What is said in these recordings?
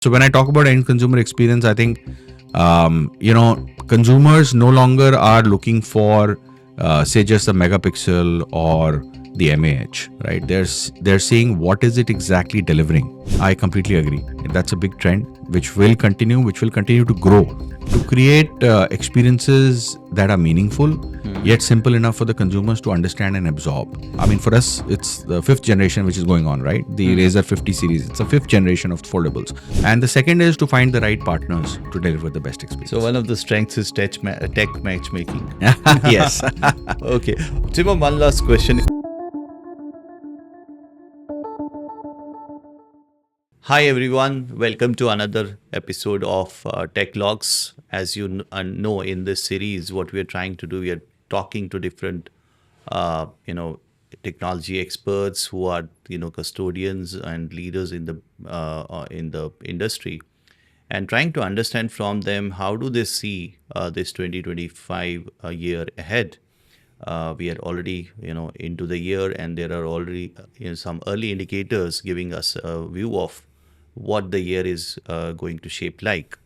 So when I talk about end consumer experience, I think consumers no longer are looking for say just the megapixel or the mAh, right? They're seeing what is it exactly delivering. I completely agree. That's a big trend which will continue to grow to create experiences that are meaningful yet simple enough for the consumers to understand and absorb. I mean, for us, it's the fifth generation which is going on, right? The Razer 50 series, it's a fifth generation of foldables. And the second is to find the right partners to deliver the best experience. So one of the strengths is tech matchmaking. Yes. Okay. Shivam, one last question. Hi everyone, welcome to another episode of Techlogues. As you know, in this series, what we are trying to do, we are talking to different, technology experts who are, custodians and leaders in the industry, and trying to understand from them how do they see this 2025 year ahead. We are already, into the year, and there are already some early indicators giving us a view of what the year is going to shape like.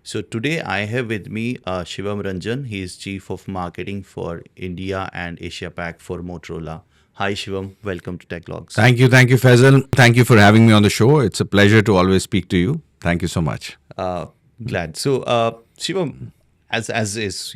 So today I have with me Shivam Ranjan. He is Chief of Marketing for India and Asia Pac for Motorola. Hi Shivam, welcome to Techlogues. Thank you, Faisal. Thank you for having me on the show. It's a pleasure to always speak to you. Thank you so much. Glad. So Shivam, as is,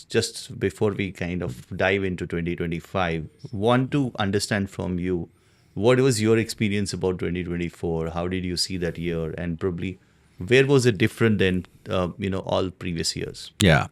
just before we kind of dive into 2025, want to understand from you, what was your experience about 2024? How did you see that year? And probably where was it different than, all previous years? Yeah.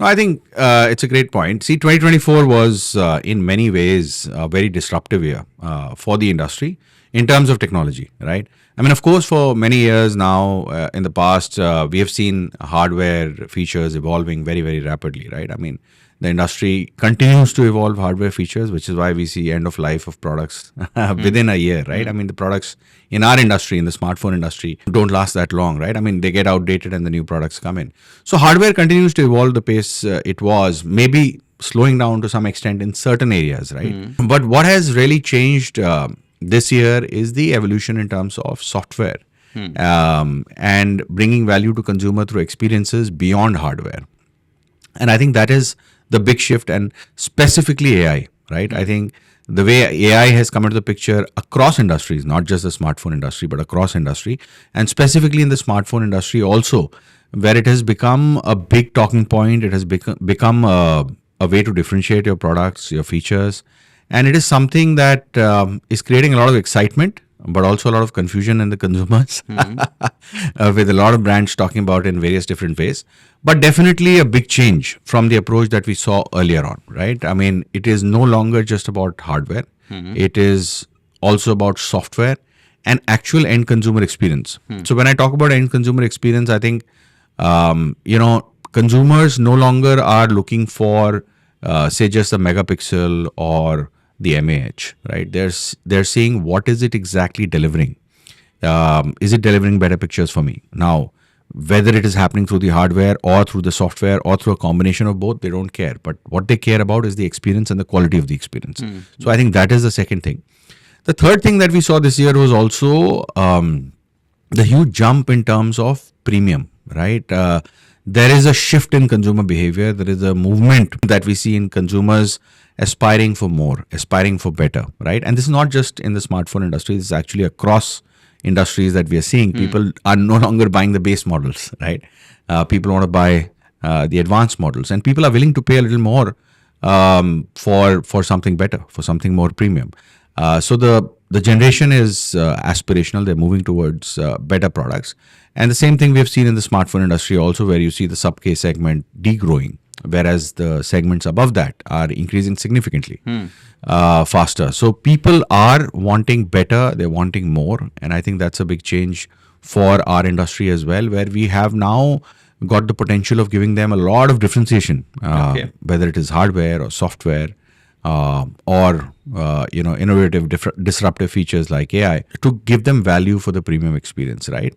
No, I think it's a great point. See, 2024 was in many ways a very disruptive year for the industry in terms of technology, right? I mean, of course, for many years now in the past, we have seen hardware features evolving very, very rapidly, right? I mean, the industry continues to evolve hardware features, which is why we see end of life of products within a year, right? I mean, the products in our industry, in the smartphone industry, don't last that long, right? I mean, they get outdated and the new products come in. So hardware continues to evolve the pace it was, maybe slowing down to some extent in certain areas, right? But what has really changed this year is the evolution in terms of software and bringing value to consumer through experiences beyond hardware. And I think that is the big shift, and specifically AI, right? I think the way AI has come into the picture across industries, not just the smartphone industry, but across industry, and specifically in the smartphone industry also, where it has become a big talking point. It has become a way to differentiate your products, your features, and it is something that is creating a lot of excitement, but also a lot of confusion in the consumers with a lot of brands talking about it in various different ways. But definitely a big change from the approach that we saw earlier on, right? I mean, it is no longer just about hardware. It is also about software and actual end consumer experience. So when I talk about end consumer experience, I think, consumers no longer are looking for, say, just the megapixel or the mAh, right? They're seeing what is it exactly delivering. Is it delivering better pictures for me? Now, whether it is happening through the hardware or through the software or through a combination of both, they don't care. But what they care about is the experience and the quality of the experience. So I think that is the second thing. The third thing that we saw this year was also the huge jump in terms of premium, right? There is a shift in consumer behavior. There is a movement that we see in consumers aspiring for more, aspiring for better, right? And this is not just in the smartphone industry. This is actually across industries that we are seeing. People are no longer buying the base models, right? People want to buy the advanced models, and people are willing to pay a little more for something better, for something more premium. So the generation is aspirational. They're moving towards better products. And the same thing we have seen in the smartphone industry also, where you see the sub-K segment degrowing, whereas the segments above that are increasing significantly faster. So people are wanting better, they're wanting more. And I think that's a big change for our industry as well, where we have now got the potential of giving them a lot of differentiation, whether it is hardware or software, or innovative, disruptive features like AI, to give them value for the premium experience, right?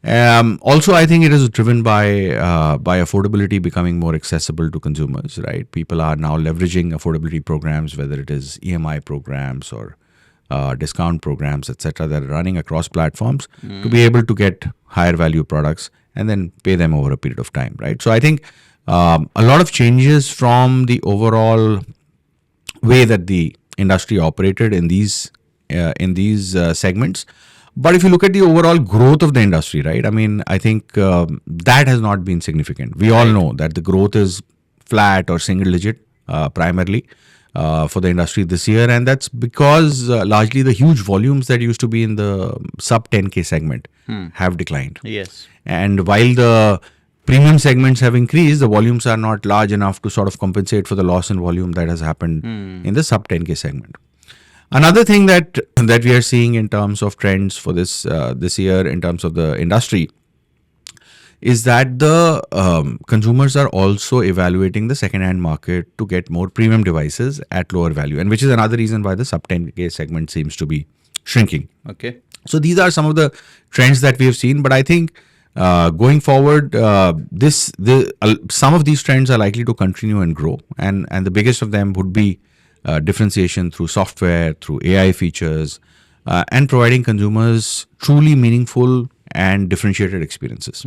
Also, I think it is driven by affordability becoming more accessible to consumers, right? People are now leveraging affordability programs, whether it is EMI programs or discount programs, etc., that are running across platforms to be able to get higher value products and then pay them over a period of time, right? So I think a lot of changes from the overall way that the industry operated in these segments. But if you look at the overall growth of the industry, right? I mean, I think that has not been significant. We all know that the growth is flat or single digit primarily for the industry this year, and that's because largely the huge volumes that used to be in the sub 10K segment have declined. Yes. And while the premium segments have increased, the volumes are not large enough to sort of compensate for the loss in volume that has happened in the sub 10K segment. Another thing that we are seeing in terms of trends for this year in terms of the industry is that the consumers are also evaluating the second-hand market to get more premium devices at lower value, and which is another reason why the sub 10K segment seems to be shrinking. Okay. So these are some of the trends that we have seen, but I think going forward, some of these trends are likely to continue and grow, and the biggest of them would be differentiation through software, through AI features, and providing consumers truly meaningful and differentiated experiences.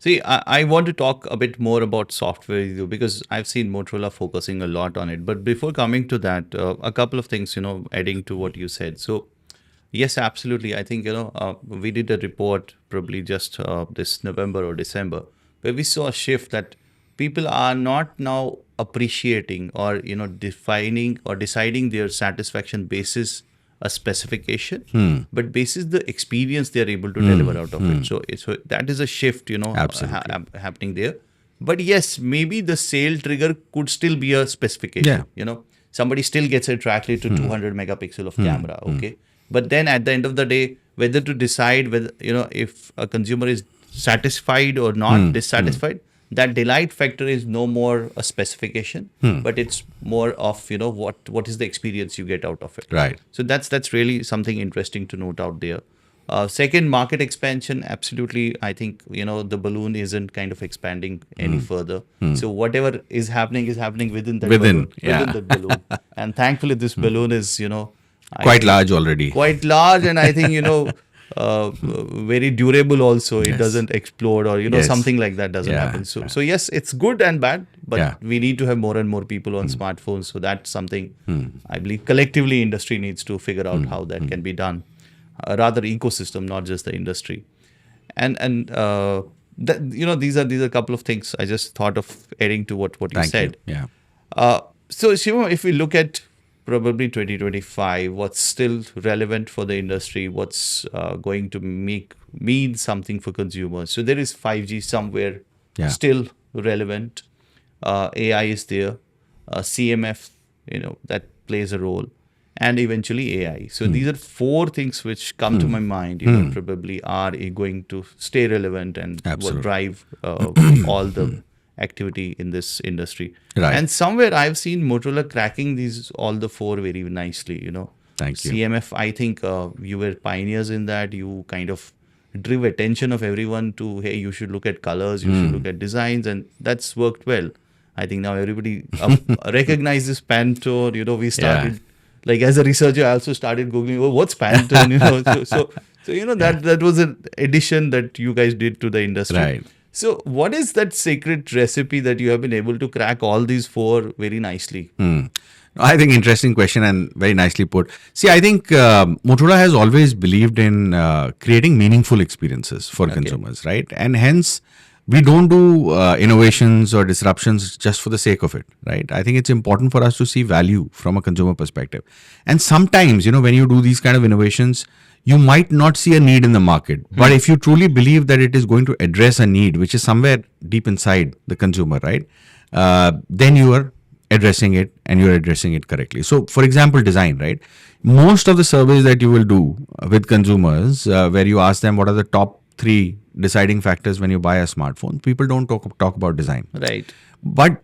See, I want to talk a bit more about software with you because I've seen Motorola focusing a lot on it. But before coming to that, a couple of things, adding to what you said. So, yes, absolutely. I think, we did a report probably just this November or December where we saw a shift that people are not now appreciating or, defining or deciding their satisfaction basis a specification, but basis the experience they are able to deliver out of it. So that is a shift, happening there. But yes, maybe the sale trigger could still be a specification. Somebody still gets attracted to 200 megapixel of camera. Okay. But then at the end of the day, whether to decide whether, if a consumer is satisfied or not dissatisfied, that delight factor is no more a specification, but it's more of, what is the experience you get out of it. Right. So that's really something interesting to note out there. Second, market expansion. Absolutely. I think, the balloon isn't kind of expanding any further. So whatever is happening within that balloon. Within the balloon. And thankfully, this balloon is, quite large already. Quite large. And I think, very durable also. It doesn't explode or, something like that doesn't happen. So yes, it's good and bad, but we need to have more and more people on smartphones. So that's something I believe collectively industry needs to figure out how that can be done. Rather ecosystem, not just the industry. And these are a couple of things I just thought of adding to what you said. Yeah. So Shivam, if we look at probably 2025, what's still relevant for the industry, what's going to mean something for consumers. So there is 5G somewhere still relevant. AI is there. CMF, that plays a role. And eventually AI. So these are four things which come to my mind, probably are going to stay relevant and will drive all the activity in this industry. Right. And somewhere I've seen Motorola cracking all the four very nicely, Thank you. CMF, I think you were pioneers in that. You kind of drew attention of everyone to, hey, you should look at colors, you should look at designs, and that's worked well. I think now everybody recognizes Pantone. We started, like as a researcher, I also started Googling, what's Pantone? That was an addition that you guys did to the industry. Right. So what is that secret recipe that you have been able to crack all these four very nicely? I think interesting question and very nicely put. See, I think Motorola has always believed in creating meaningful experiences for consumers, right? And hence, we don't do innovations or disruptions just for the sake of it, right? I think it's important for us to see value from a consumer perspective. And sometimes, when you do these kind of innovations, you might not see a need in the market. But if you truly believe that it is going to address a need, which is somewhere deep inside the consumer, right? Then you are addressing it and you're addressing it correctly. So, for example, design, right? Most of the surveys that you will do with consumers, where you ask them what are the top 3 deciding factors when you buy a smartphone, people don't talk about design. Right. But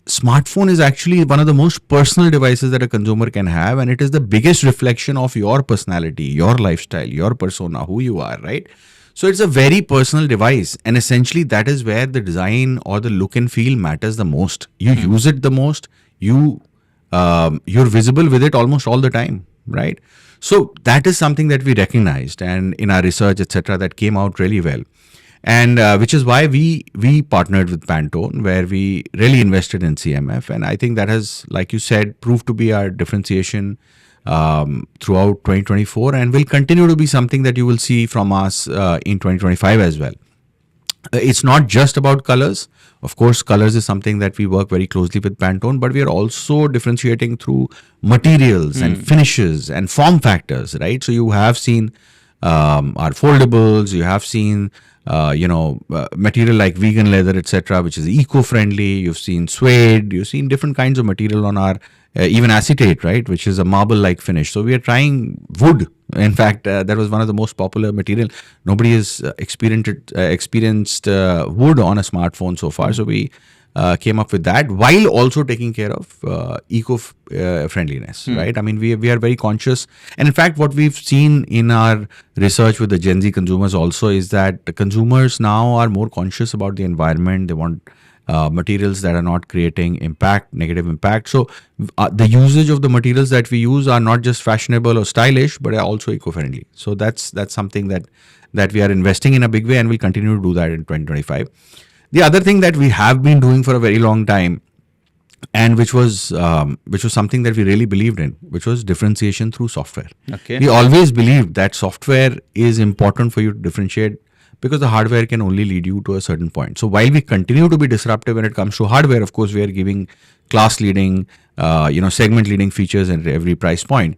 smartphone is actually one of the most personal devices that a consumer can have, and it is the biggest reflection of your personality, your lifestyle, your persona, who you are, right? So it's a very personal device, and essentially that is where the design or the look and feel matters the most. You use it the most. You're visible with it almost all the time, right? So that is something that we recognized, and in our research, etc., that came out really well. And which is why we partnered with Pantone, where we really invested in CMF, and I think that has, like you said, proved to be our differentiation throughout 2024, and will continue to be something that you will see from us in 2025 as well. It's not just about colors. Of course, colors is something that we work very closely with Pantone, but we are also differentiating through materials and finishes and form factors, right? So you have seen our foldables, you have seen material like vegan leather, etc., which is eco-friendly. You've seen suede, you've seen different kinds of material on our even acetate, right, which is a marble-like finish. So we are trying wood. In fact, that was one of the most popular material. Nobody has experienced wood on a smartphone so far. So we came up with that while also taking care of eco-friendliness, right? I mean, we are very conscious. And in fact, what we've seen in our research with the Gen Z consumers also is that the consumers now are more conscious about the environment. They want materials that are not creating negative impact. So the usage of the materials that we use are not just fashionable or stylish, but are also eco-friendly. So that's something that we are investing in a big way, and we'll continue to do that in 2025. The other thing that we have been doing for a very long time, and which was something that we really believed in, which was differentiation through software. Okay. We always believed that software is important for you to differentiate, because the hardware can only lead you to a certain point. So while we continue to be disruptive when it comes to hardware, of course, we are giving class-leading, segment-leading features at every price point.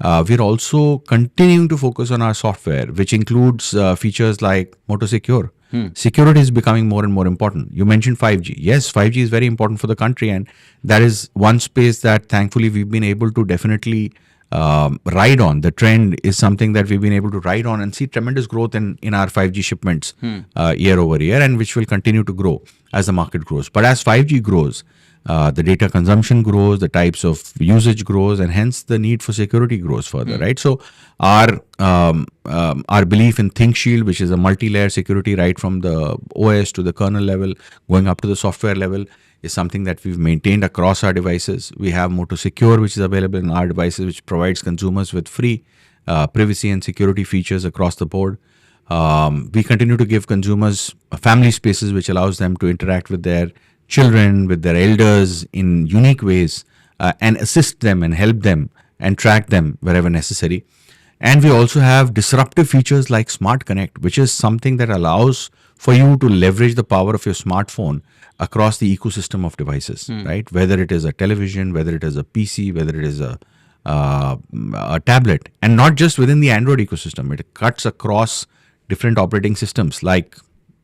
We're also continuing to focus on our software, which includes features like Moto Secure. Security is becoming more and more important. You mentioned 5G. Yes, 5G is very important for the country, and that is one space that thankfully we've been able to definitely ride on. The trend is something that we've been able to ride on and see tremendous growth in our 5G shipments year over year, and which will continue to grow as the market grows. But as 5G grows, the data consumption grows, the types of usage grows, and hence the need for security grows further, right? So our belief in ThinkShield, which is a multi-layer security right from the OS to the kernel level, going up to the software level, is something that we've maintained across our devices. We have Moto Secure, which is available in our devices, which provides consumers with free privacy and security features across the board. We continue to give consumers family spaces, which allows them to interact with their children, with their elders in unique ways, and assist them and help them and track them wherever necessary. And we also have disruptive features like Smart Connect, which is something that allows for you to leverage the power of your smartphone across the ecosystem of devices, right? Whether it is a television, whether it is a PC, whether it is a tablet, and not just within the Android ecosystem. It cuts across different operating systems like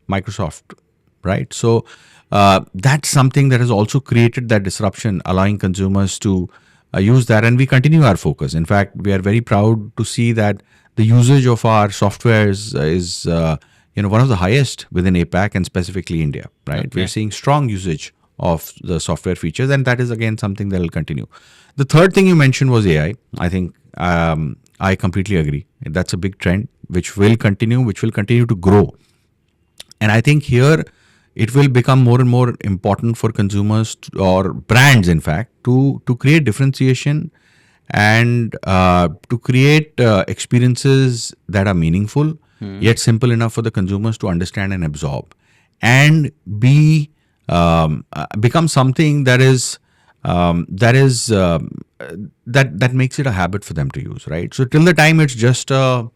Microsoft, right? So that's something that has also created that disruption, allowing consumers to use that, and we continue our focus. In fact, we are very proud to see that the usage of our softwares is one of the highest within APAC and specifically India, right? Okay. We're seeing strong usage of the software features, and that is again something that will continue. The third thing you mentioned was AI. I think I completely agree. That's a big trend which will continue to grow. And I think here it will become more and more important for consumers or brands, in fact, to create differentiation and to create experiences that are meaningful, yet simple enough for the consumers to understand and absorb, and become something that makes it a habit for them to use, right? So till the time it's just a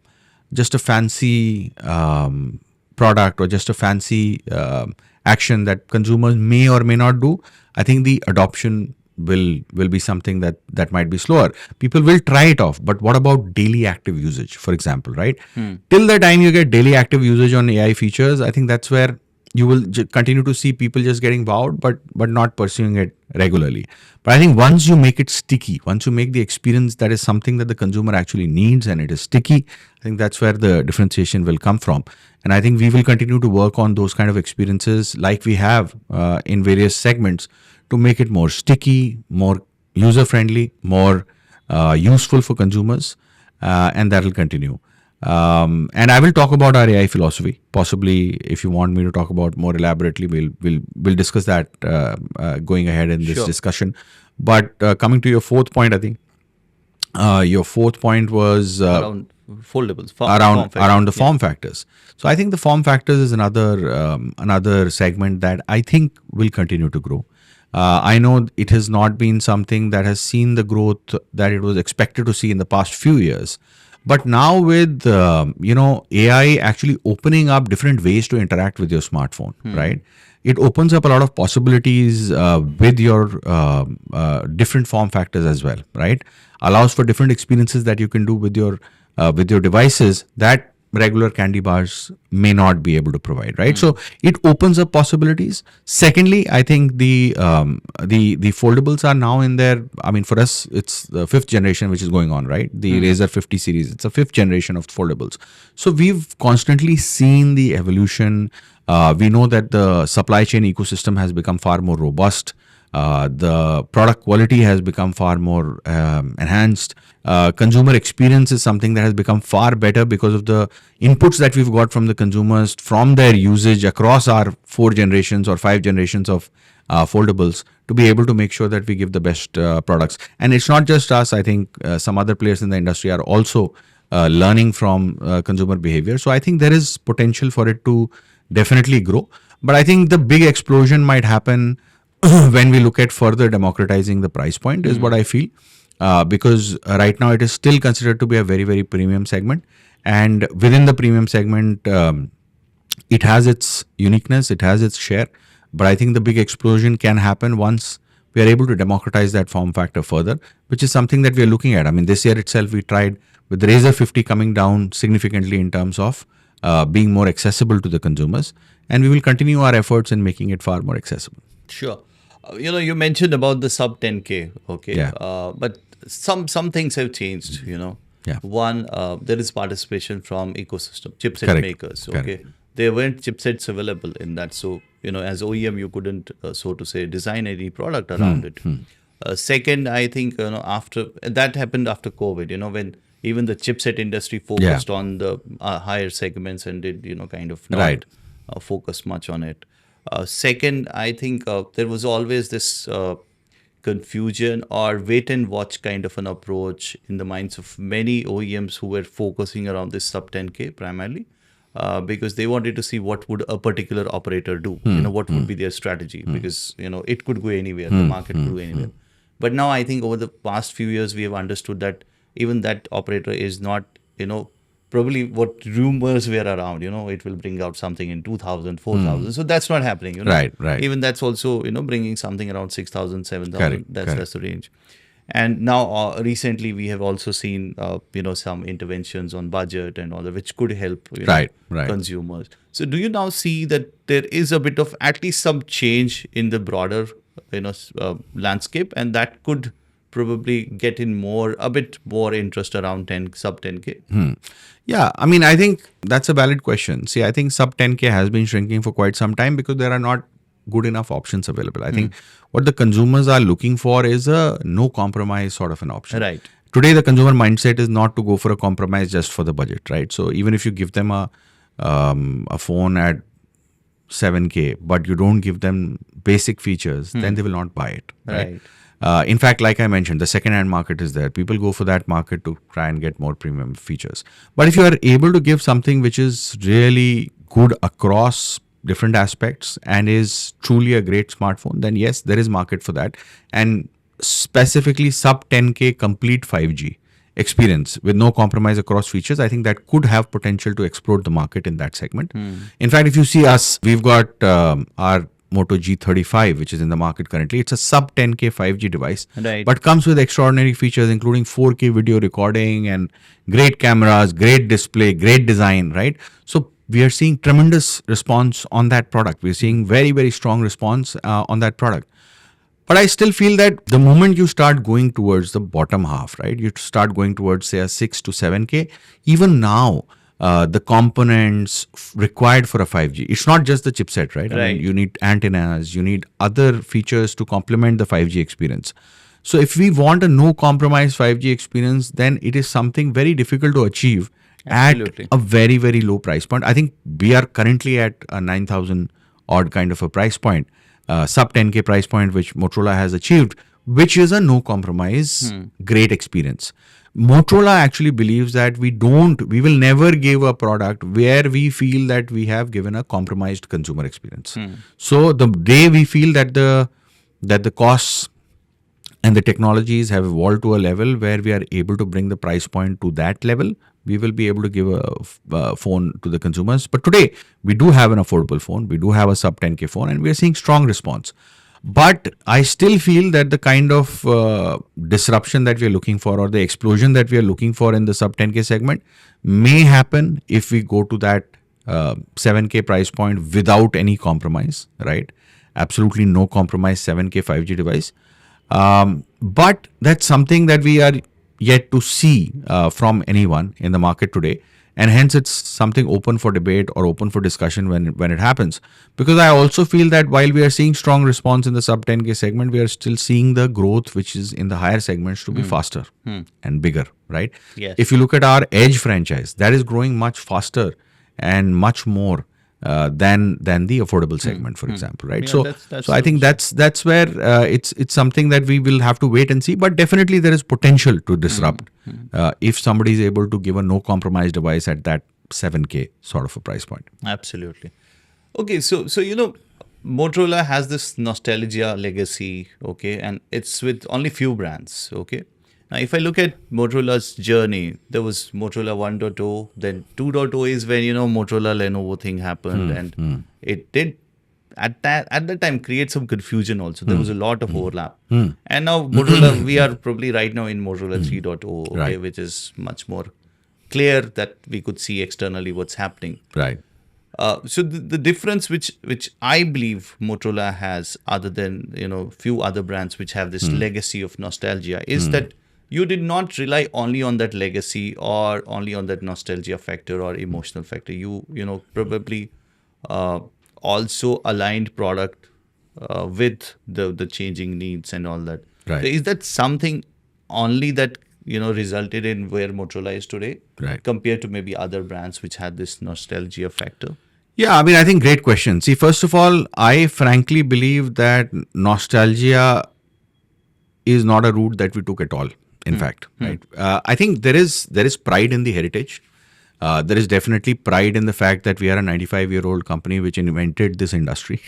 fancy product or just a fancy action that consumers may or may not do, I think the adoption will be something that might be slower. People will try it off, but what about daily active usage, for example, right? Till the time you get daily active usage on AI features, I think that's where you will continue to see people just getting wowed, but not pursuing it regularly. But I think once you make it sticky, once you make the experience that is something that the consumer actually needs and it is sticky, I think that's where the differentiation will come from. And I think we will continue to work on those kind of experiences like we have in various segments to make it more sticky, more user-friendly, more useful for consumers, and that will continue. And I will talk about our AI philosophy. Possibly, if you want me to talk about more elaborately, we'll discuss that going ahead in this Sure. discussion. But coming to your fourth point, I think Your fourth point was around foldables, form around factors. the form factors. So I think the form factors is another segment that I think will continue to grow. I know it has not been something that has seen the growth that it was expected to see in the past few years, but now with AI actually opening up different ways to interact with your smartphone, right? It opens up a lot of possibilities with your different form factors as well, right? Allows for different experiences that you can do with your devices that regular candy bars may not be able to provide, right? So it opens up possibilities. Secondly, I think the foldables are now in their. I mean, for us, it's the fifth generation which is going on, right? The Razer 50 series. It's a fifth generation of foldables. So we've constantly seen the evolution. We know that the supply chain ecosystem has become far more robust. The product quality has become far more enhanced. Consumer experience is something that has become far better because of the inputs that we've got from the consumers from their usage across our 4 generations or 5 generations of foldables to be able to make sure that we give the best products. And it's not just us. I think some other players in the industry are also learning from consumer behavior. So I think there is potential for it to definitely grow. But I think the big explosion might happen when we look at further democratizing the price point is what I feel. Because right now it is still considered to be a very, very premium segment. And within the premium segment, it has its uniqueness, it has its share. But I think the big explosion can happen once we are able to democratize that form factor further, which is something that we are looking at. I mean, this year itself, we tried with the Razer 50 coming down significantly in terms of being more accessible to the consumers. And we will continue our efforts in making it far more accessible. Sure. You mentioned about the sub 10K, okay? Yeah. But some things have changed, Yeah. One, there is participation from ecosystem, chipset Correct. makers, Correct. okay? There weren't chipsets available in that. So, as OEM, you couldn't, so to say, design any product around it. Second, I think, after that happened after COVID, when even the chipset industry focused on the higher segments and did, kind of not Right. focus much on it. Second, I think there was always this confusion or wait and watch kind of an approach in the minds of many OEMs who were focusing around this sub 10K primarily because they wanted to see what would a particular operator do, what would be their strategy because, it could go anywhere, the market could go anywhere. But now I think over the past few years, we have understood that even that operator is not, probably what rumors were around, it will bring out something in 2000, 4000. So that's not happening, Right, right. Even that's also, bringing something around 6000, 7000. Correct, That's the range. And now recently we have also seen, some interventions on budget and all that, which could help Right. consumers. So do you now see that there is a bit of at least some change in the broader, landscape, and that could probably get in a bit more interest around sub 10K? Yeah, I mean, I think that's a valid question. See, I think sub 10K has been shrinking for quite some time because there are not good enough options available. I think what the consumers are looking for is a no compromise sort of an option. Right. Today, the consumer mindset is not to go for a compromise just for the budget, right? So even if you give them a phone at 7K, but you don't give them basic features, then they will not buy it, right? In fact, like I mentioned, the second-hand market is there. People go for that market to try and get more premium features. But if you are able to give something which is really good across different aspects and is truly a great smartphone, then yes, there is market for that. And specifically sub 10K complete 5G experience with no compromise across features, I think that could have potential to explode the market in that segment. In fact, if you see us, we've got our Moto G35, which is in the market currently. It's a sub 10K 5G device, Right. but comes with extraordinary features, including 4K video recording and great cameras, great display, great design, right? So we are seeing tremendous response on that product. We're seeing very, very strong response on that product. But I still feel that the moment you start going towards the bottom half, right, you start going towards, say, a 6 to 7K, even now, the components required for a 5G. It's not just the chipset, right? I Right. mean, you need antennas, you need other features to complement the 5G experience. So if we want a no compromise 5G experience, then it is something very difficult to achieve Absolutely. at a very, very low price point. I think we are currently at a 9,000 odd kind of a price point, sub 10K price point, which Motorola has achieved, which is a no compromise great experience. Motorola actually believes that we will never give a product where we feel that we have given a compromised consumer experience. So the day we feel that the costs and the technologies have evolved to a level where we are able to bring the price point to that level, we will be able to give a phone to the consumers. But today, we do have an affordable phone, we do have a sub 10K phone, and we are seeing strong response. But I still feel that the kind of disruption that we are looking for, or the explosion that we are looking for in the sub 10K segment, may happen if we go to that 7K price point without any compromise, right? Absolutely no compromise 7K 5G device. But that's something that we are yet to see from anyone in the market today. And hence it's something open for debate or open for discussion when it happens. Because I also feel that while we are seeing strong response in the sub 10K segment, we are still seeing the growth which is in the higher segments to be faster and bigger, right? Yes. If you look at our Edge franchise, that is growing much faster and much more than the affordable segment, for example, right? Yeah, that's so I think that's where it's something that we will have to wait and see. But definitely there is potential to disrupt if somebody is able to give a no compromise device at that 7K sort of a price point. Absolutely. Okay, so Motorola has this nostalgia legacy, okay, and it's with only few brands, okay. Now, if I look at Motorola's journey, there was Motorola 1.0, then 2.0 is when, Motorola Lenovo thing happened, and it did at that time create some confusion also. There was a lot of overlap. And now Motorola, we are probably right now in Motorola 3.0, okay, Right. which is much more clear that we could see externally what's happening. Right. So the difference which I believe Motorola has, other than few other brands which have this legacy of nostalgia, is that you did not rely only on that legacy or only on that nostalgia factor or emotional factor. You probably also aligned product with the changing needs and all that. Right. So is that something only that resulted in where Motorola is today, Right. compared to maybe other brands which had this nostalgia factor? Yeah, I mean, I think great question. See, first of all, I frankly believe that nostalgia is not a route that we took at all. In fact, right? I think there is pride in the heritage. There is definitely pride in the fact that we are a 95-year-old company which invented this industry.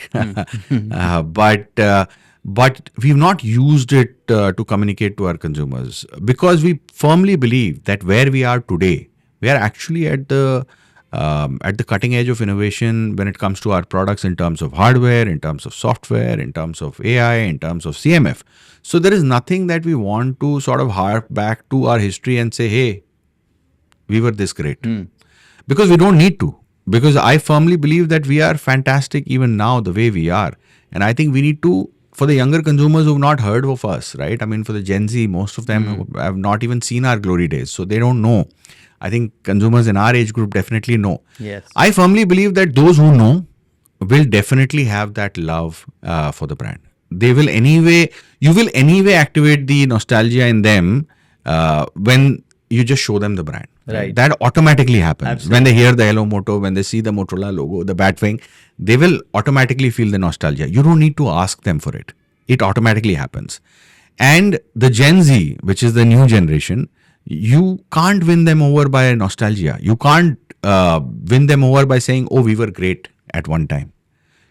But we've not used it to communicate to our consumers, because we firmly believe that where we are today, we are actually at the cutting edge of innovation when it comes to our products in terms of hardware, in terms of software, in terms of AI, in terms of CMF. So there is nothing that we want to sort of hark back to our history and say, hey, we were this great. Because we don't need to. Because I firmly believe that we are fantastic even now the way we are. And I think we need to, for the younger consumers who have not heard of us, right? I mean, for the Gen Z, most of them have not even seen our glory days. So they don't know. I think consumers in our age group definitely know. Yes. I firmly believe that those who know will definitely have that love for the brand. You will anyway activate the nostalgia in them when you just show them the brand. Right. That automatically happens. Absolutely. When they hear the Hello Moto, when they see the Motorola logo, the bat wing, they will automatically feel the nostalgia. You don't need to ask them for it. It automatically happens. And the Gen Z, which is the new generation, you can't win them over by nostalgia. You can't win them over by saying, oh, we were great at one time.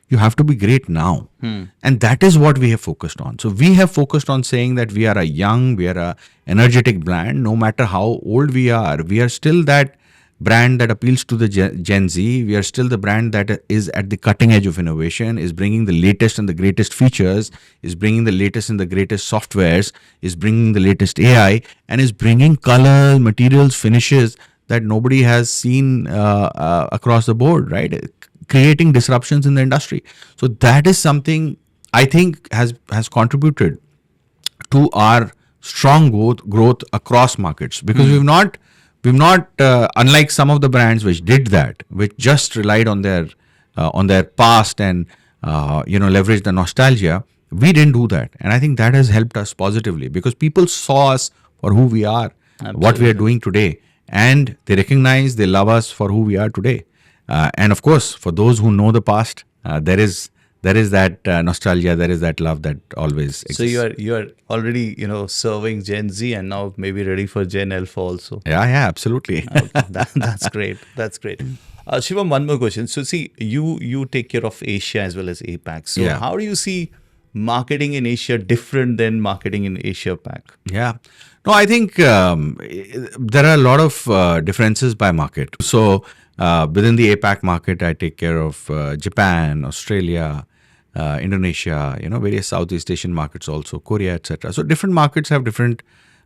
You have to be great now. And that is what we have focused on. So we have focused on saying that we are a energetic brand. No matter how old we are still that brand that appeals to the Gen Z. We are still the brand that is at the cutting edge of innovation, is bringing the latest and the greatest features, is bringing the latest and the greatest softwares, is bringing the latest AI, and is bringing colors, materials, finishes that nobody has seen across the board, right? Creating disruptions in the industry. So that is something I think has contributed to our strong growth across markets, because we've not unlike some of the brands which did that, which just relied on their past and leveraged the nostalgia. We didn't do that, and I think that has helped us positively, because people saw us for who we are, what we are doing today, and they recognize, they love us for who we are today. And of course, for those who know the past, there is there is that nostalgia, there is that love that always So exists. you are already serving Gen Z and now maybe ready for Gen Alpha also. Yeah, absolutely. Okay, that's great. That's great. Shivam, one more question. So, see, you take care of Asia as well as APAC. So, Yeah. how do you see marketing in Asia different than marketing in Asia Pac? Yeah. No, I think there are a lot of differences by market. So within the APAC market, I take care of Japan, Australia, Indonesia, various Southeast Asian markets also, Korea, etc. So different markets have different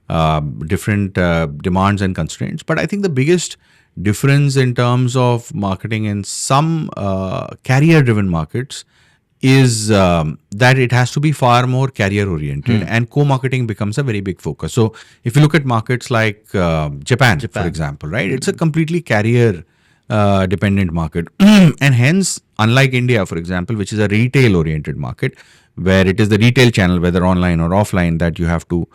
demands and constraints. But I think the biggest difference in terms of marketing in some carrier-driven markets is that it has to be far more career oriented, and co-marketing becomes a very big focus. So if you look at markets like Japan, for example, right, it's a completely career dependent market. And hence, unlike India, for example, which is a retail oriented market, where it is the retail channel, whether online or offline, that you have to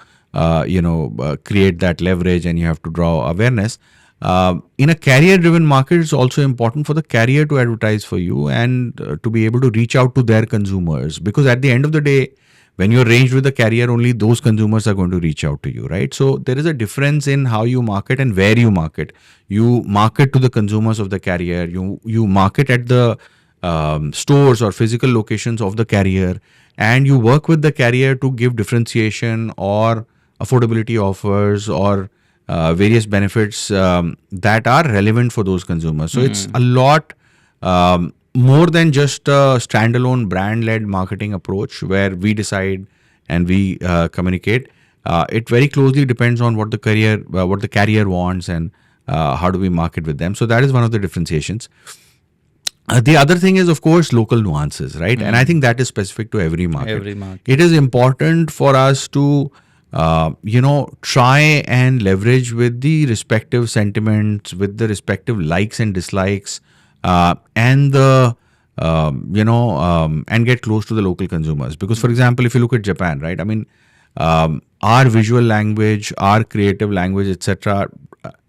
create that leverage and you have to draw awareness. In a career driven market, it's also important for the carrier to advertise for you and to be able to reach out to their consumers, because at the end of the day, when you're ranged with the carrier, only those consumers are going to reach out to you, right? So there is a difference in how you market and where you market. You market to the consumers of the carrier. You market at the stores or physical locations of the carrier, and you work with the carrier to give differentiation or affordability offers or various benefits that are relevant for those consumers. So it's a lot more than just a standalone brand-led marketing approach where we decide and we communicate. It very closely depends on what the carrier wants, and how do we market with them. So that is one of the differentiations. The other thing is, of course, local nuances, right? And I think that is specific to every market. Every market. It is important for us to, try and leverage with the respective sentiments, with the respective likes and dislikes, and and get close to the local consumers. Because, for example, if you look at Japan, right? I mean, our visual language, our creative language, etc.,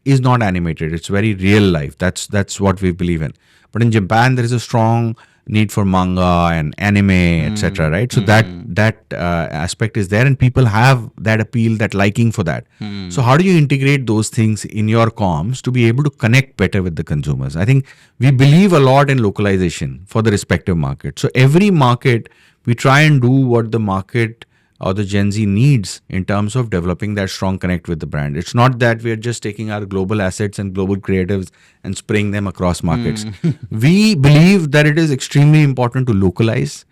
is not animated. It's very real life. That's what we believe in. But in Japan, there is a strong need for manga and anime, etc. Right? So that aspect is there, and people have that appeal, that liking for that. So how do you integrate those things in your comms to be able to connect better with the consumers? I think we believe a lot in localization for the respective market. So every market, we try and do what the market or the Gen Z needs in terms of developing that strong connect with the brand. It's not that we are just taking our global assets and global creatives and spraying them across markets. We believe that it is extremely important to localize,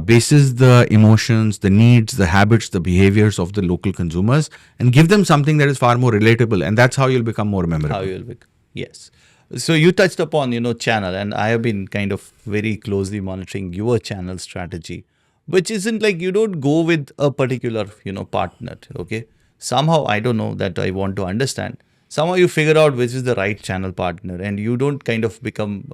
basis the emotions, the needs, the habits, the behaviors of the local consumers, and give them something that is far more relatable. And that's how you'll become more memorable. How you'll be. Yes. So you touched upon, channel, and I have been kind of very closely monitoring your channel strategy, which isn't like you don't go with a particular, partner. Okay. Somehow, I don't know, that I want to understand. Somehow you figure out which is the right channel partner, and you don't kind of become,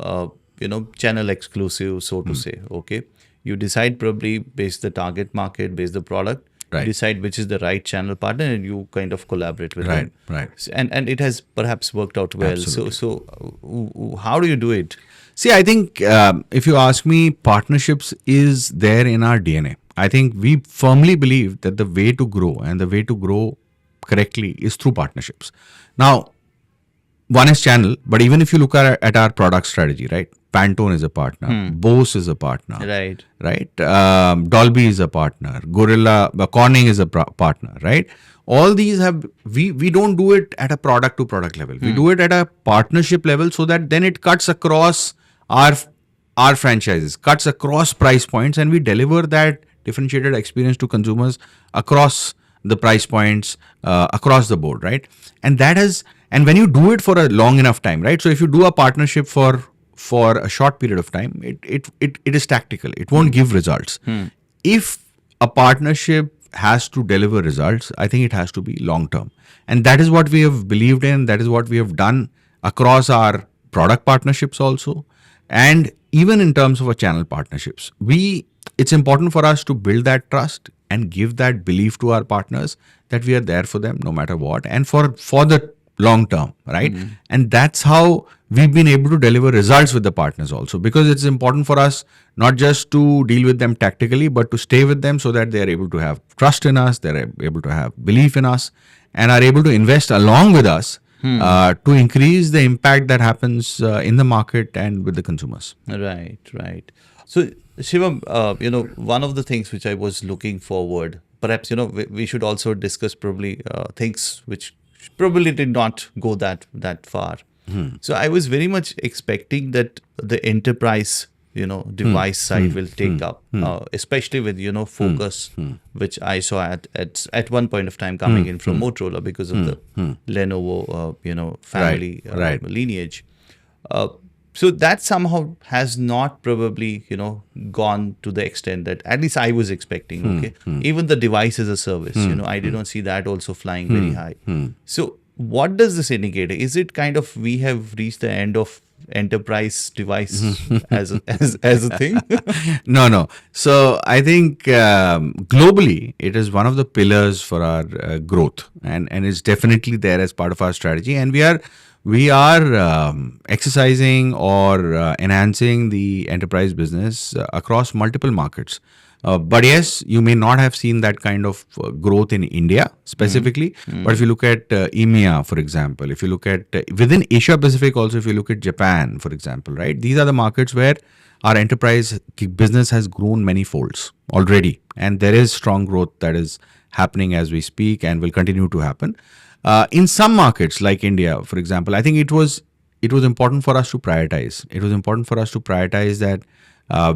channel exclusive, so to say. Okay. You decide probably based the target market, based the product. Right. Decide which is the right channel partner, and you kind of collaborate with them. Right. And it has perhaps worked out well. Absolutely. So how do you do it? See, I think if you ask me, partnerships is there in our DNA. I think we firmly believe that the way to grow and the way to grow correctly is through partnerships. Now, one is channel, but even if you look at our product strategy, right? Pantone is a partner, Bose is a partner, right? Dolby is a partner, Gorilla, Corning is a partner, right? All these have, we don't do it at a product to product level. We do it at a partnership level, so that then it cuts across our franchises, cuts across price points, and we deliver that differentiated experience to consumers across the price points, across the board, right? And and when you do it for a long enough time, right? So if you do a partnership for a short period of time, it is tactical. It won't give results. If a partnership has to deliver results, I think it has to be long term. And that is what we have believed in. That is what we have done across our product partnerships also. And even in terms of our channel partnerships, it's important for us to build that trust and give that belief to our partners that we are there for them no matter what. And for the long term, right? And that's how we've been able to deliver results with the partners also, because it's important for us not just to deal with them tactically, but to stay with them so that they are able to have trust in us, they're able to have belief in us, and are able to invest along with us to increase the impact that happens in the market and with the consumers. Right, right. So, Shivam, one of the things which I was looking forward, perhaps, we should also discuss probably things which probably did not go that far. So, I was very much expecting that the enterprise, device side will take up, especially with, focus, which I saw at one point of time coming in from Motorola because of the Lenovo, family Right. lineage. So that somehow has not probably, gone to the extent that at least I was expecting. Okay, even the device as a service, I did not see that also flying very high. So what does this indicate? Is it kind of we have reached the end of enterprise device as a thing? No. So I think globally, it is one of the pillars for our growth, and it's definitely there as part of our strategy. And we are exercising or enhancing the enterprise business across multiple markets. But yes, you may not have seen that kind of growth in India specifically. But if you look at EMEA, for example, if you look at within Asia Pacific also, if you look at Japan, for example, right? These are the markets where our enterprise business has grown many folds already. And there is strong growth that is happening as we speak and will continue to happen. In some markets like India, for example, I think it was important for us to prioritize. It was important for us to prioritize that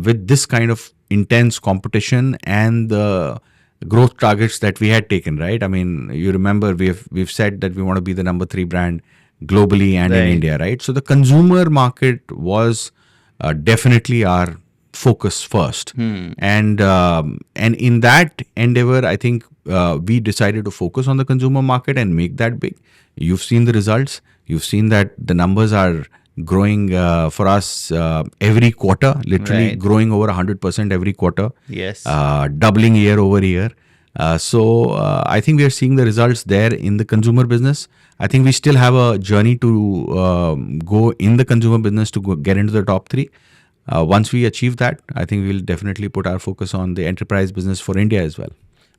with this kind of intense competition and the growth targets that we had taken, right? I mean, you remember we've said that we want to be the number 3 brand globally and in Right. India, right? So the consumer market was definitely our focus first, and in that endeavor, I think we decided to focus on the consumer market and make that big. You've seen the results. You've seen that the numbers are growing for us every quarter, literally Right. growing over 100% every quarter, Yes. doubling year over year. So I think we are seeing the results there in the consumer business. I think we still have a journey to go in the consumer business to get into the top 3. Once we achieve that, I think we'll definitely put our focus on the enterprise business for India as well.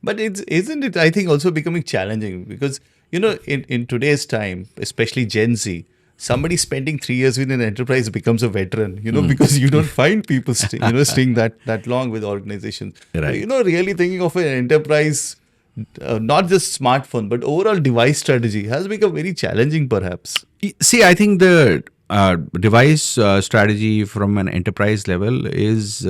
But isn't it, I think, also becoming challenging because, in today's time, especially Gen Z, somebody spending 3 years with an enterprise becomes a veteran, because you don't find people, staying that long with organizations. Right. Really thinking of an enterprise, not just smartphone, but overall device strategy has become very challenging, perhaps. See, I think the device strategy from an enterprise level is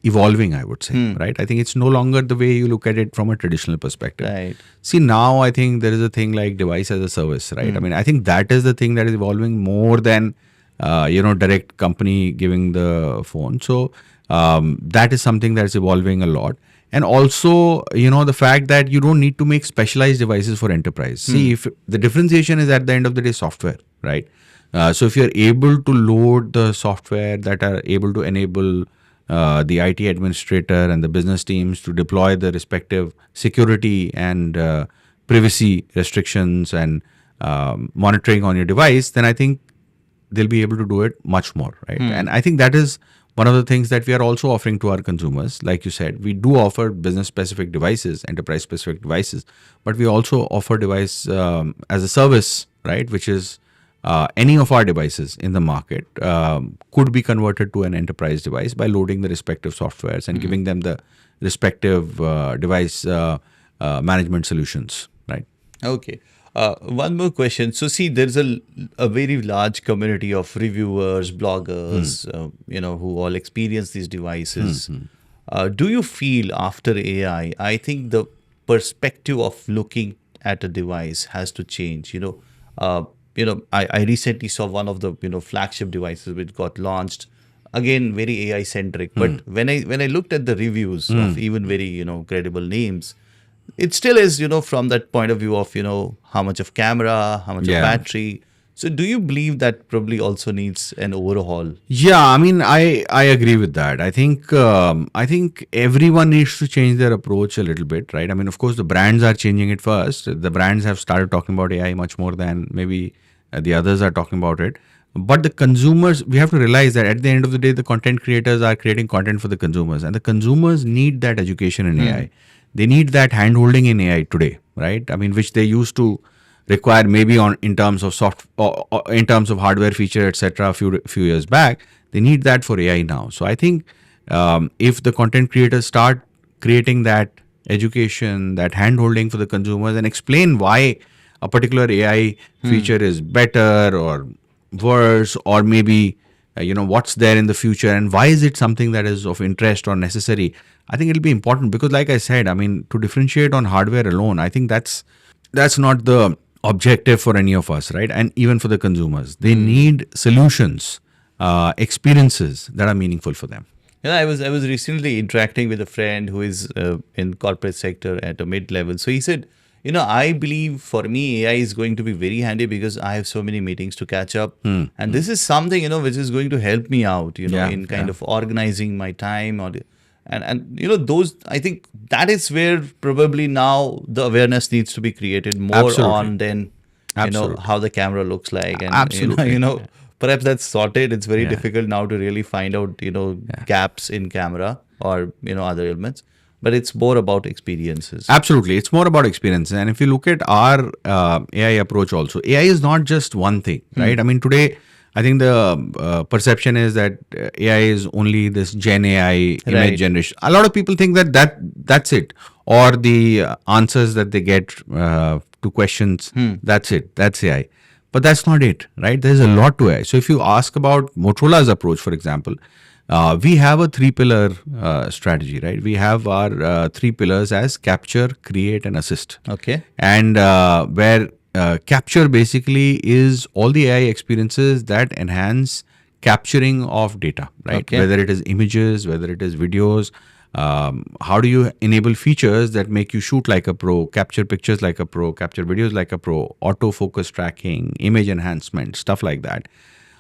evolving. I would say, right? I think it's no longer the way you look at it from a traditional perspective. Right. See, now I think there is a thing like device as a service, right? I mean, I think that is the thing that is evolving more than direct company giving the phone. So that is something that is evolving a lot. And also, the fact that you don't need to make specialized devices for enterprise. See, if the differentiation is at the end of the day software, right? So if you're able to load the software that are able to enable the IT administrator and the business teams to deploy the respective security and privacy restrictions and monitoring on your device, then I think they'll be able to do it much more, right? And I think that is one of the things that we are also offering to our consumers. Like you said, we do offer business-specific devices, enterprise-specific devices, but we also offer device as a service, right? Which is any of our devices in the market could be converted to an enterprise device by loading the respective softwares and giving them the respective device management solutions, right? Okay. One more question. So, see, there's a very large community of reviewers, bloggers, who all experience these devices. Do you feel after AI, I think the perspective of looking at a device has to change. I recently saw one of the flagship devices which got launched. Again, very AI centric. But when I looked at the reviews of even very credible names, it still is from that point of view of how much of camera, how much of Yeah. battery. So do you believe that probably also needs an overhaul? Yeah, I mean, I agree with that. I think everyone needs to change their approach a little bit, right? I mean, of course, the brands are changing it first. The brands have started talking about AI much more than maybe the others are talking about it. But the consumers, we have to realize that at the end of the day, the content creators are creating content for the consumers, and the consumers need that education in AI. They need that handholding in AI today, right? I mean, which they used to require maybe on in terms of or in terms of hardware feature, etc. A few years back. They need that for AI now. So I think if the content creators start creating that education, that handholding for the consumers, and explain why a particular AI feature is better or worse, or maybe what's there in the future and why is it something that is of interest or necessary. I think it'll be important because, like I said, I mean, to differentiate on hardware alone, I think that's not the objective for any of us, right? And even for the consumers, they need solutions, experiences that are meaningful for them. Yeah, I was recently interacting with a friend who is in corporate sector at a mid level. So he said, I believe for me AI is going to be very handy because I have so many meetings to catch up, and this is something which is going to help me out, Yeah, in kind yeah. of organizing my time and those. I think that is where probably now the awareness needs to be created more Absolutely. on than Absolutely. how the camera looks like, and Absolutely. perhaps that's sorted. It's very Yeah. difficult now to really find out gaps in camera or other elements, but it's more about experiences. Absolutely. It's more about experience. And if you look at our AI approach also, AI is not just one thing, right? I mean, today, I think the perception is that AI is only this Gen AI image Right. generation. A lot of people think that's it, or the answers that they get to questions, that's it, that's AI. But that's not it, right? There's a lot to AI. So if you ask about Motorola's approach, for example, we have a three-pillar strategy, right? We have our three pillars as capture, create, and assist. Okay. And where capture basically is all the AI experiences that enhance capturing of data, right? Okay. Whether it is images, whether it is videos. How do you enable features that make you shoot like a pro, capture pictures like a pro, capture videos like a pro, autofocus tracking, image enhancement, stuff like that.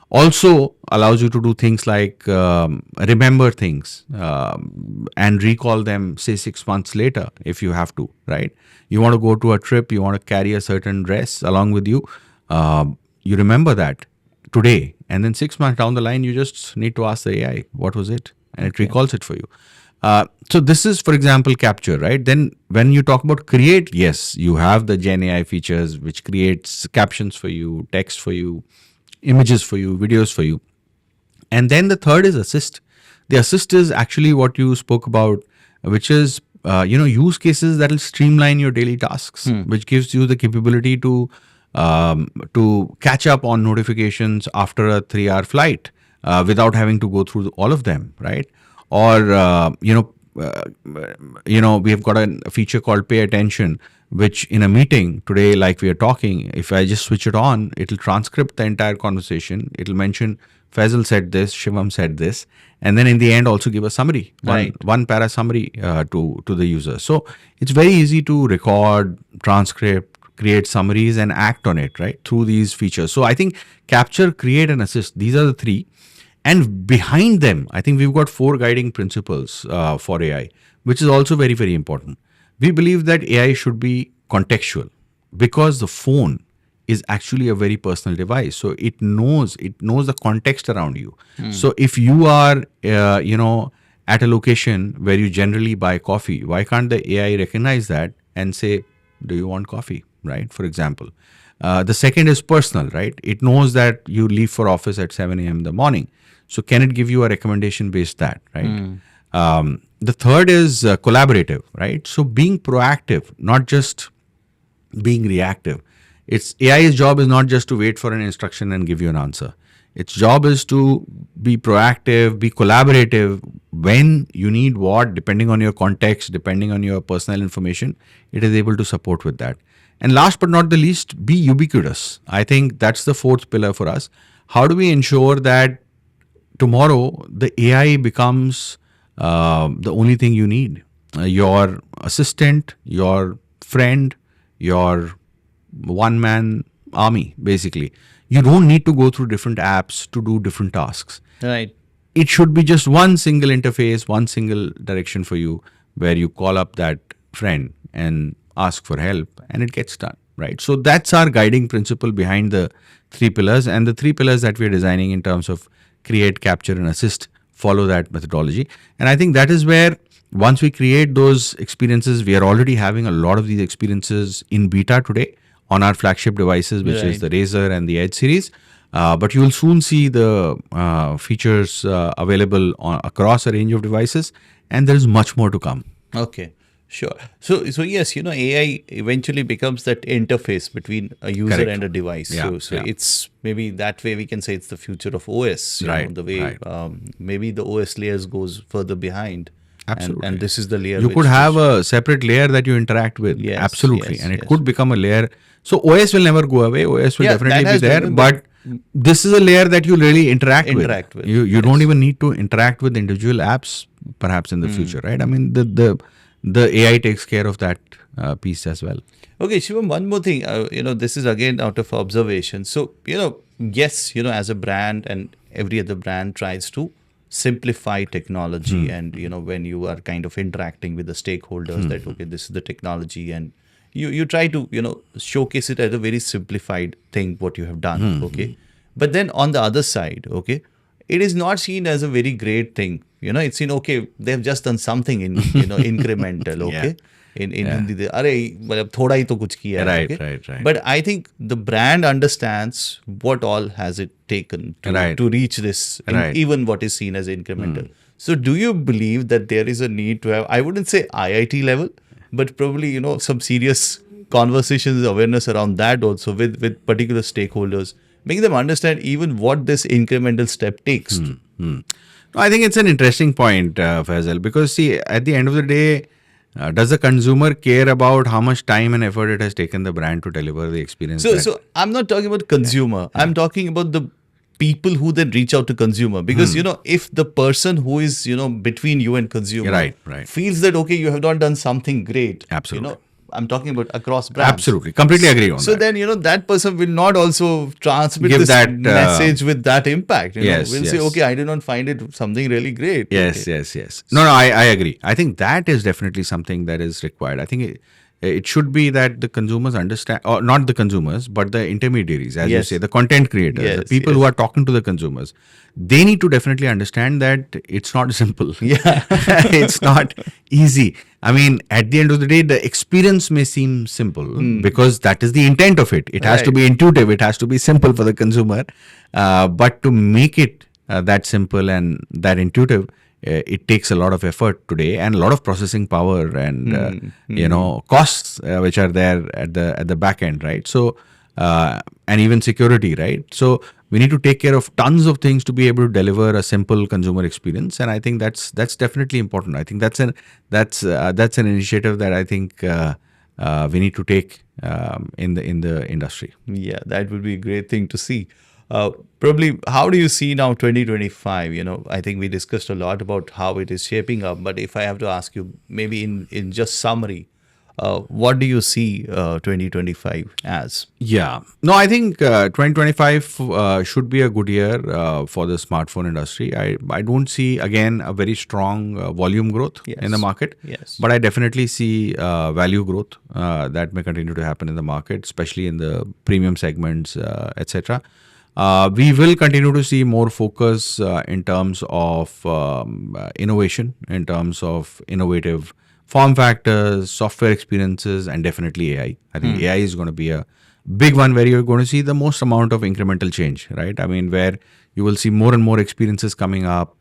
Also allows you to do things like remember things and recall them, say 6 months later if you have to, right? You want to go to a trip, you want to carry a certain dress along with you, you remember that today, and then 6 months down the line you just need to ask the AI what was it, and it recalls it for you. So this is, for example, capture, right? Then when you talk about create, yes, you have the Gen AI features which creates captions for you, text for you, images for you, videos for you. And then the third is assist. The assist is actually what you spoke about, which is use cases that will streamline your daily tasks, which gives you the capability to catch up on notifications after a 3-hour flight without having to go through all of them, right? Or we have got a feature called pay attention, which in a meeting today, like we are talking, if I just switch it on, it'll transcript the entire conversation. It'll mention Faisal said this, Shivam said this, and then in the end also give a summary, Right. one para summary to the user. So it's very easy to record, transcript, create summaries, and act on it, right, through these features. So I think capture, create, and assist, these are the three. And behind them, I think we've got 4 guiding principles for AI, which is also very, very important. We believe that AI should be contextual because the phone is actually a very personal device. So it knows the context around you. So if you are, at a location where you generally buy coffee, why can't the AI recognize that and say, do you want coffee, right? For example. The second is personal, right? It knows that you leave for office at 7 a.m. in the morning. So can it give you a recommendation based that, right? The third is collaborative, right? So being proactive, not just being reactive. Its AI's job is not just to wait for an instruction and give you an answer. Its job is to be proactive, be collaborative when you need what, depending on your context, depending on your personal information, it is able to support with that. And last but not the least, be ubiquitous. I think that's the fourth pillar for us. How do we ensure that tomorrow the AI becomes the only thing you need? Your assistant, your friend, your one man army, basically. you don't need to go through different apps to do different tasks. Right. It should be just one single interface, one single direction for you, where you call up that friend and ask for help, and it gets done, right? So that's our guiding principle behind the three pillars, and the three pillars that we're designing in terms of create, capture, and assist follow that methodology. And I think that is where once we create those experiences, we are already having a lot of these experiences in beta today on our flagship devices, which is the Razer and the Edge series. But you will soon see the features available across a range of devices, and there is much more to come. Okay, sure. So yes, AI eventually becomes that interface between a user Correct. and a device. Yeah, So yeah. it's maybe that way we can say it's the future of OS. Right, The way maybe the OS layers goes further behind. Absolutely. And this is the layer. You which could have a separate layer that you interact with. Yes, Absolutely. yes, And it yes. could become a layer. So OS will never go away. OS will Yeah, definitely that be has there. never But this is a layer that you really interact Interact with. with, You don't even need to interact with individual apps perhaps in the future, right? I mean, the AI takes care of that piece as well. Okay, Shivam, one more thing. This is again out of observation. So, yes, as a brand and every other brand tries to simplify technology. And, when you are kind of interacting with the stakeholders that, okay, this is the technology, and you try to, showcase it as a very simplified thing, what you have done. Okay. But then on the other side, okay, it is not seen as a very great thing. It's seen, okay, they've just done something in, incremental, okay? In Hindi, अरे मतलब थोड़ा ही तो कुछ किया है, Right, okay? right. But I think the brand understands what all has it taken to reach this, Right. even what is seen as incremental. So do you believe that there is a need to have, I wouldn't say IIT level, but probably, some serious conversations, awareness around that also with particular stakeholders, making them understand even what this incremental step takes. No, I think it's an interesting point, Faisal, because see, at the end of the day, does the consumer care about how much time and effort it has taken the brand to deliver the experience? So I'm not talking about consumer. I'm talking about the people who then reach out to consumer, because if the person who is between you and consumer Right. feels that, okay, you have not done something great, Absolutely. I'm talking about across brands. Absolutely. Completely agree on So that. then, that person will not also transmit Give this that, message with that impact. Yes, Will say, yes. okay, I did not find it something really great. Yes, Okay. yes. No, I agree. I think that is definitely something that is required. I think it should be that the consumers understand, or not the consumers, but the intermediaries, as you Yes. say, the content creators, the Yes, people yes. who are talking to the consumers. They need to definitely understand that it's not simple. Yeah. It's not easy. I mean, at the end of the day, the experience may seem simple because that is the intent of it. It has to Right. be intuitive. It has to be simple for the consumer. But to make it that simple and that intuitive, it takes a lot of effort today and a lot of processing power and costs which are there at the back end, right? So and even security, right? So we need to take care of tons of things to be able to deliver a simple consumer experience, and I think that's definitely important. I think that's an initiative that I think we need to take in the industry. Yeah, that would be a great thing to see. Probably, how do you see now 2025? I think we discussed a lot about how it is shaping up, but if I have to ask you, maybe in just summary, what do you see 2025 as? Yeah. No, I think 2025 should be a good year for the smartphone industry. I don't see, again, a very strong volume growth in the market. Yes. But I definitely see value growth that may continue to happen in the market, especially in the premium segments, etc. We will continue to see more focus in terms of innovation, in terms of innovative form factors, software experiences, and definitely AI. I think AI is going to be a big one where you're going to see the most amount of incremental change, right? I mean, where you will see more and more experiences coming up,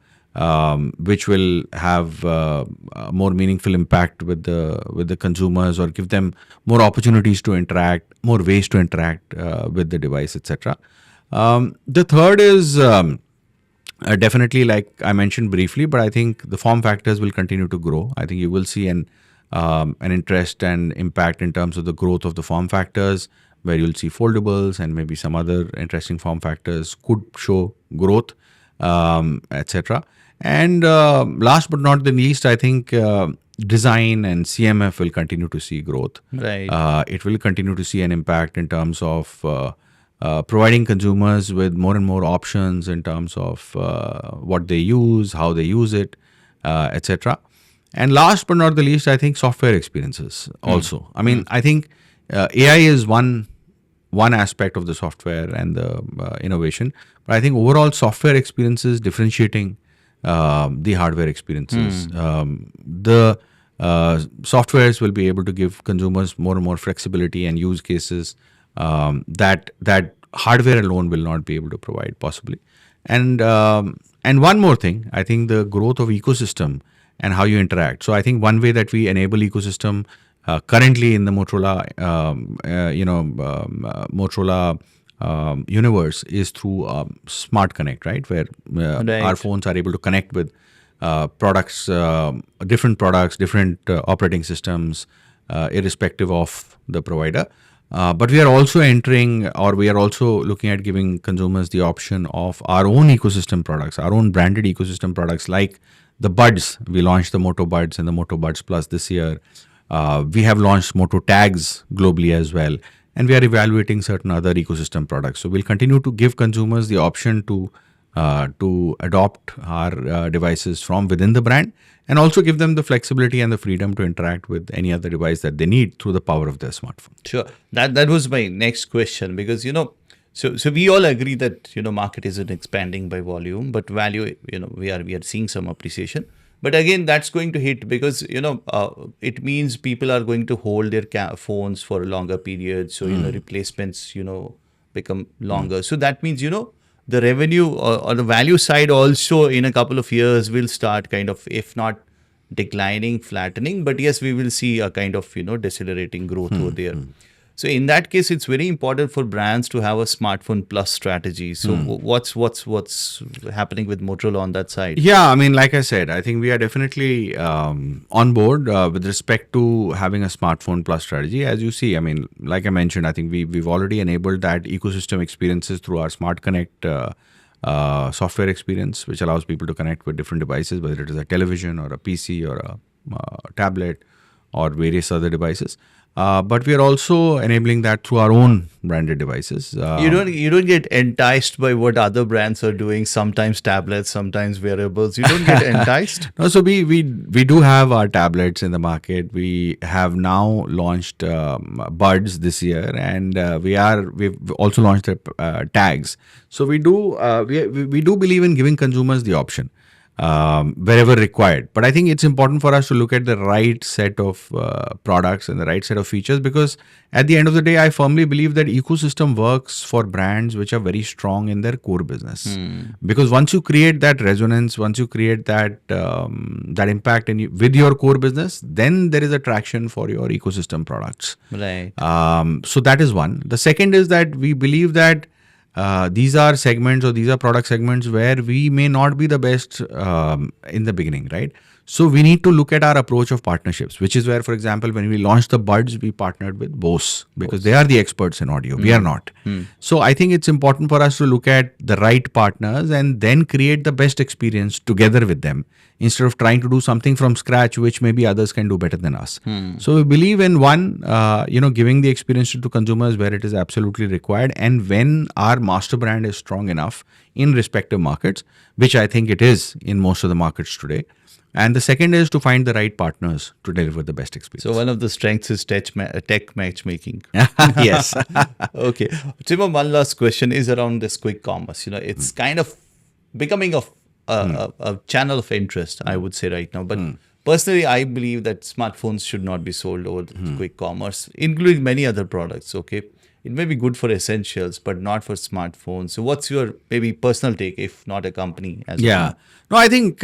which will have a more meaningful impact with the consumers, or give them more opportunities to interact, more ways to interact with the device, etc. The third is definitely, like I mentioned briefly, but I think the form factors will continue to grow. I think you will see an interest and impact in terms of the growth of the form factors, where you'll see foldables and maybe some other interesting form factors could show growth, etc. And last but not the least, I think design and CMF will continue to see growth. Right. It will continue to see an impact in terms of providing consumers with more and more options in terms of what they use, how they use it, etc. And last but not the least, I think software experiences also. I mean, I think AI is one aspect of the software and the innovation, but I think overall software experiences differentiating the hardware experiences. The softwares will be able to give consumers more and more flexibility and use cases that hardware alone will not be able to provide possibly. And one more thing, I think the growth of ecosystem and how you interact. So I think one way that we enable ecosystem currently in the Motorola, Motorola universe is through Smart Connect, right? Where our phones are able to connect with products, different operating systems, irrespective of the provider. But we are also we are also looking at giving consumers the option of our own ecosystem products, our own branded ecosystem products like the buds. We launched the Moto Buds and the Moto Buds Plus this year. We have launched Moto Tags globally as well. And we are evaluating certain other ecosystem products. So we'll continue to give consumers the option to adopt our devices from within the brand, and also give them the flexibility and the freedom to interact with any other device that they need through the power of their smartphone. Sure. That was my next question, because so we all agree that market isn't expanding by volume, but value, we are seeing some appreciation. But again, that's going to hit because it means people are going to hold their phones for a longer period. So replacements become longer. So that means the revenue or the value side also in a couple of years will start kind of, if not declining, flattening, but yes, we will see a kind of decelerating growth over there. So in that case, it's very important for brands to have a smartphone plus strategy. So what's happening with Motorola on that side? Yeah, I mean, like I said, I think we are definitely on board with respect to having a smartphone plus strategy. As you see, I mean, like I mentioned, I think we've already enabled that ecosystem experiences through our Smart Connect software experience, which allows people to connect with different devices, whether it is a television or a PC or a tablet or various other devices. But we are also enabling that through our own branded devices. You don't get enticed by what other brands are doing. Sometimes tablets, sometimes wearables. You don't get enticed. No, so we do have our tablets in the market. We have now launched buds this year, and we've also launched the tags. So we do believe in giving consumers the option wherever required. But I think it's important for us to look at the right set of products and the right set of features, because at the end of the day, I firmly believe that ecosystem works for brands which are very strong in their core business. Because once you create that resonance, once you create that impact with your core business, then there is attraction for your ecosystem products. Right. So that is one. The second is that we believe that these are segments, or these are product segments where we may not be the best in the beginning, right? So we need to look at our approach of partnerships, which is where, for example, when we launched the buds, we partnered with Bose because they are the experts in audio. We are not. So I think it's important for us to look at the right partners and then create the best experience together with them, instead of trying to do something from scratch, which maybe others can do better than us. So we believe in giving the experience to consumers where it is absolutely required, and when our master brand is strong enough in respective markets, which I think it is in most of the markets today. And the second is to find the right partners to deliver the best experience. So one of the strengths is tech matchmaking. Yes. Okay. Shivam, one last question is around this quick commerce. It's kind of becoming a channel of interest, I would say right now. But personally, I believe that smartphones should not be sold over the quick commerce, including many other products. Okay. It may be good for essentials, but not for smartphones. So what's your maybe personal take, if not a company? Yeah. No, I think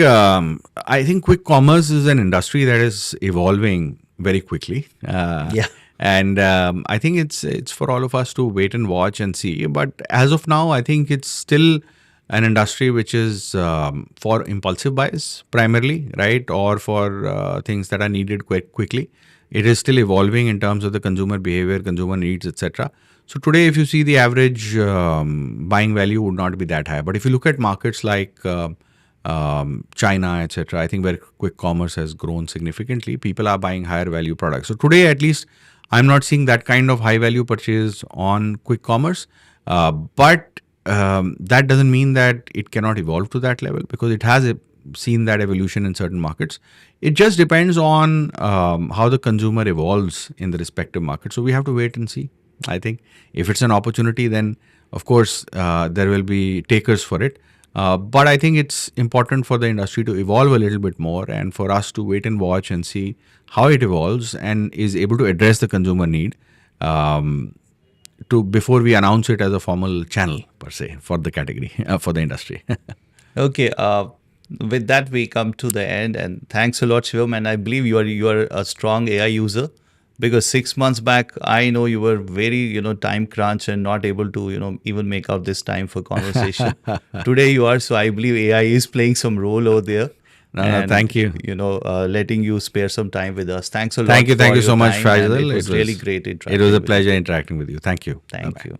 quick commerce is an industry that is evolving very quickly. And I think it's for all of us to wait and watch and see. But as of now, I think it's still an industry which is for impulsive buys primarily, right? Or for things that are needed quickly. It is still evolving in terms of the consumer behavior, consumer needs, etc. So today, if you see the average buying value would not be that high. But if you look at markets like China, etc., I think where quick commerce has grown significantly, people are buying higher value products. So today, at least, I'm not seeing that kind of high value purchase on quick commerce. But that doesn't mean that it cannot evolve to that level, because it has seen that evolution in certain markets. It just depends on how the consumer evolves in the respective market. So we have to wait and see. I think if it's an opportunity, then of course there will be takers for it. But I think it's important for the industry to evolve a little bit more, and for us to wait and watch and see how it evolves and is able to address the consumer need, to before we announce it as a formal channel per se for the category, for the industry. Okay. With that, we come to the end, and thanks a lot, Shivam. And I believe you are a strong AI user, because 6 months back, I know you were very time crunch and not able to even make out this time for conversation. Today you are, so I believe AI is playing some role over there. No, And thank you. letting you spare some time with us. Thanks a lot. Thank you for so your much, time, and Faisal. it was really great It interacting was a with pleasure you. interacting with you. Thank you. Thank Bye-bye. you.